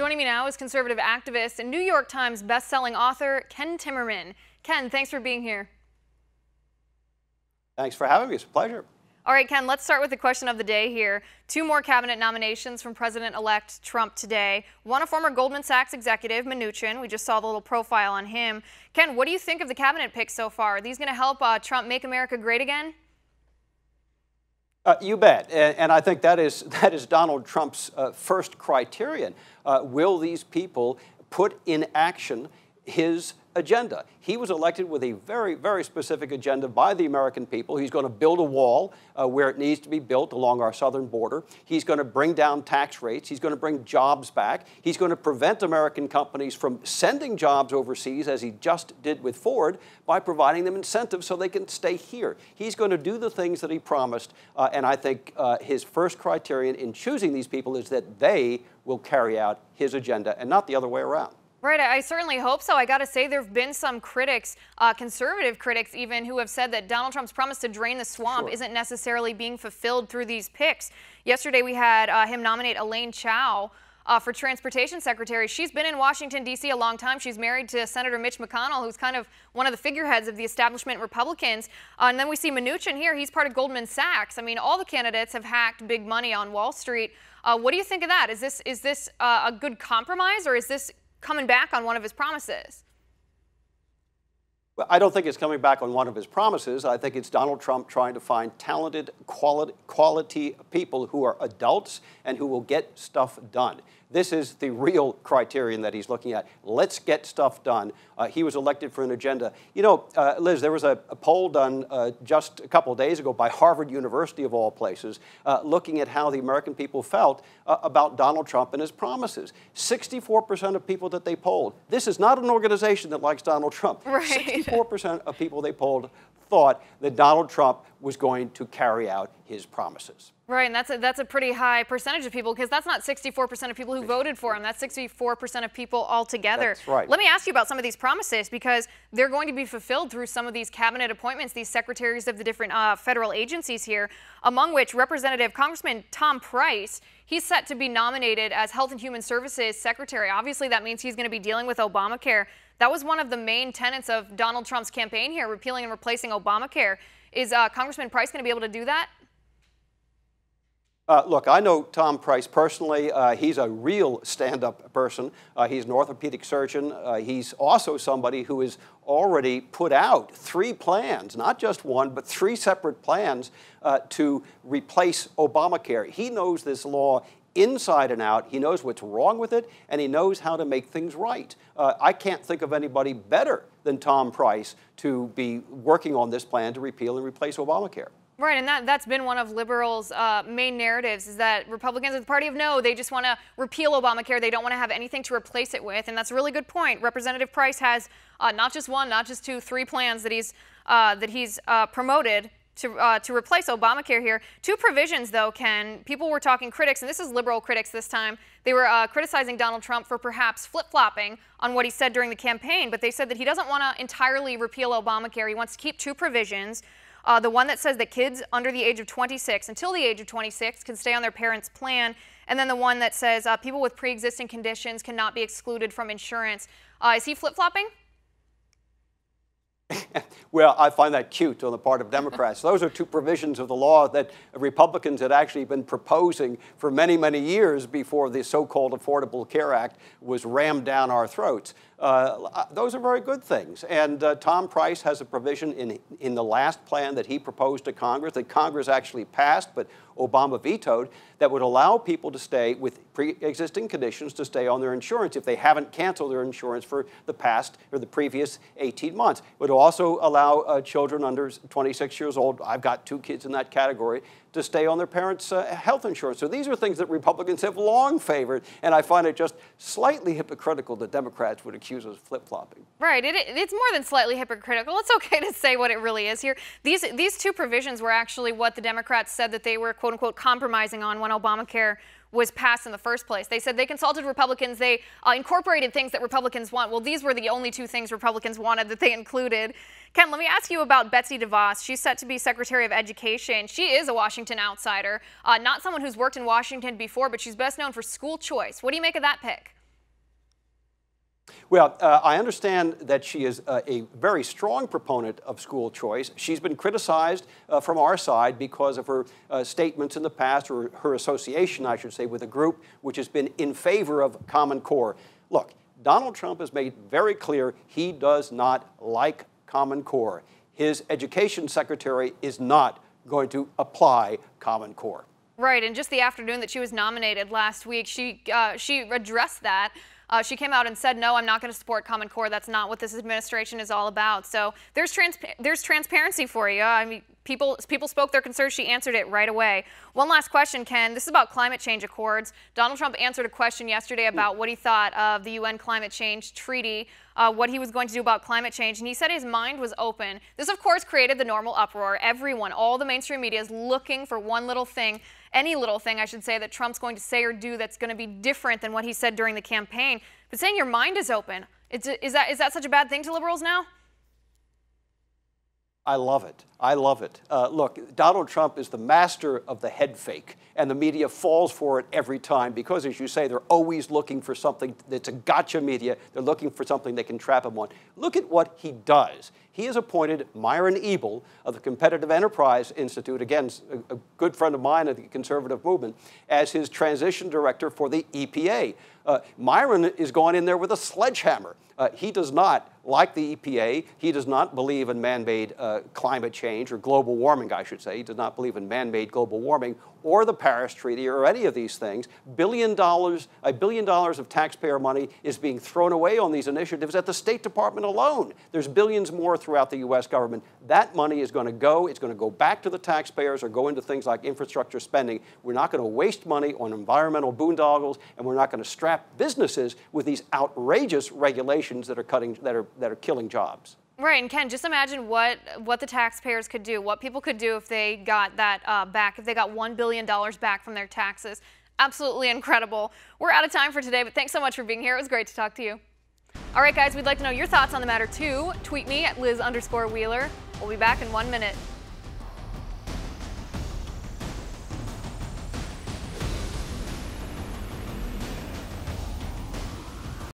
Joining me now is conservative activist and New York Times best-selling author Ken Timmerman. Ken, thanks for being here. Thanks for having me. It's a pleasure. All right, Ken, let's start with the question of the day here. Two more cabinet nominations from President-elect Trump today. One, a former Goldman Sachs executive, Mnuchin. We just saw the little profile on him. Ken, what do you think of the cabinet picks so far? Are these going to help Trump make America great again? You bet. And I think that is Donald Trump's first criterion. Will these people put in action his agenda? He was elected with a very, very specific agenda by the American people. He's going to build a wall where it needs to be built along our southern border. He's going to bring down tax rates. He's going to bring jobs back. He's going to prevent American companies from sending jobs overseas, as he just did with Ford, by providing them incentives so they can stay here. He's going to do the things that he promised, and I think his first criterion in choosing these people is that they will carry out his agenda and not the other way around. Right, I certainly hope so. I got to say, there have been some critics, conservative critics even, who have said that Donald Trump's promise to drain the swamp isn't necessarily being fulfilled through these picks. Yesterday, we had him nominate Elaine Chao for Transportation Secretary. She's been in Washington, D.C. a long time. She's married to Senator Mitch McConnell, who's kind of one of the figureheads of the establishment Republicans. And then we see Mnuchin here. He's part of Goldman Sachs. I mean, all the candidates have hacked big money on Wall Street. What do you think of that? Is this a good compromise, or is this coming back on one of his promises? Well, I don't think it's coming back on one of his promises. I think it's Donald Trump trying to find talented, quality people who are adults and who will get stuff done. This is the real criterion that he's looking at. Let's get stuff done. He was elected for an agenda. You know, Liz, there was a poll done just a couple of days ago by Harvard University, of all places, looking at how the American people felt about Donald Trump and his promises. 64% of people that they polled, this is not an organization that likes Donald Trump. Right. 64% of people they polled thought that Donald Trump was going to carry out his promises. Right, and that's a pretty high percentage of people, because that's not 64% of people who voted for him. That's 64% of people altogether. That's right. Let me ask you about some of these promises, because they're going to be fulfilled through some of these cabinet appointments, these secretaries of the different federal agencies here, among which Representative Congressman Tom Price, he's set to be nominated as Health and Human Services Secretary. Obviously, that means he's going to be dealing with Obamacare. That was one of the main tenets of Donald Trump's campaign here, repealing and replacing Obamacare. Is Congressman Price going to be able to do that? Look, I know Tom Price personally. He's a real stand-up person. He's an orthopedic surgeon. He's also somebody who has already put out 3 plans, not just one, but 3 separate plans to replace Obamacare. He knows this law inside and out. He knows what's wrong with it, and he knows how to make things right. I can't think of anybody better than Tom Price to be working on this plan to repeal and replace Obamacare. Right, and that's been one of liberals' main narratives, is that Republicans are the party of no. They just want to repeal Obamacare. They don't want to have anything to replace it with, and that's a really good point. Representative Price has not just one, not just 2, 3 plans that he's promoted to replace Obamacare here. 2 provisions, though, Ken. People were talking, critics, and this is liberal critics this time. They were criticizing Donald Trump for perhaps flip-flopping on what he said during the campaign, but they said that he doesn't want to entirely repeal Obamacare. He wants to keep 2 provisions. The one that says that kids under the age of 26, until the age of 26, can stay on their parents' plan. And then the one that says people with pre-existing conditions cannot be excluded from insurance. Is he flip-flopping? Well, I find that cute on the part of Democrats. Those are 2 provisions of the law that Republicans had actually been proposing for many, many years before the so-called Affordable Care Act was rammed down our throats. Those are very good things. And Tom Price has a provision in the last plan that he proposed to Congress, that Congress actually passed, but Obama vetoed, that would allow people to stay with pre-existing conditions to stay on their insurance if they haven't canceled their insurance for the past or the previous 18 months. It would also allow children under 26 years old, I've got 2 kids in that category, to stay on their parents' health insurance. So these are things that Republicans have long favored, and I find it just slightly hypocritical that Democrats would accuse us of flip-flopping. Right, it's more than slightly hypocritical. It's okay to say what it really is here. These 2 provisions were actually what the Democrats said that they were, quote-unquote, compromising on when Obamacare was passed in the first place. They said they consulted Republicans. They incorporated things that Republicans want. Well, these were the only 2 things Republicans wanted that they included. Ken, let me ask you about Betsy DeVos. She's set to be Secretary of Education. She is a Washington outsider, not someone who's worked in Washington before, but she's best known for school choice. What do you make of that pick? Well, I understand that she is a very strong proponent of school choice. She's been criticized from our side because of her statements in the past, or her association, I should say, with a group which has been in favor of Common Core. Look, Donald Trump has made very clear he does not like Common Core. His education secretary is not going to apply Common Core. Right, and just the afternoon that she was nominated last week, she addressed that. She came out and said, no, I'm not going to support Common Core. That's not what this administration is all about. So there's transparency for you. I mean, people spoke their concerns. She answered it right away. One last question, Ken. This is about climate change accords. Donald Trump answered a question yesterday about what he thought of the UN climate change treaty, what he was going to do about climate change, and he said his mind was open. This, of course, created the normal uproar. Everyone, all the mainstream media is looking for one little thing, any little thing, I should say, that Trump's going to say or do that's going to be different than what he said during the campaign. But saying your mind is open, is that such a bad thing to liberals now? I love it. I love it. Look, Donald Trump is the master of the head fake, and the media falls for it every time because, as you say, they're always looking for something that's a gotcha media. They're looking for something they can trap him on. Look at what he does. He has appointed Myron Ebel of the Competitive Enterprise Institute, again, a good friend of mine of the conservative movement, as his transition director for the EPA. Myron is going in there with a sledgehammer. He does not like the EPA. He does not believe in man-made climate change, or global warming, I should say. He does not believe in man-made global warming or the Paris Treaty or any of these things. $1 billion of taxpayer money is being thrown away on these initiatives at the State Department alone. There's billions more throughout the U.S. government. That money is going to go. It's going to go back to the taxpayers or go into things like infrastructure spending. We're not going to waste money on environmental boondoggles, and we're not going to strap businesses with these outrageous regulations that are killing jobs. Right, and Ken, just imagine what the taxpayers could do, what people could do if they got that back, if they got $1 billion back from their taxes. Absolutely incredible. We're out of time for today, but thanks so much for being here. It was great to talk to you. All right, guys, we'd like to know your thoughts on the matter, too. Tweet me at Liz_Wheeler. We'll be back in 1 minute.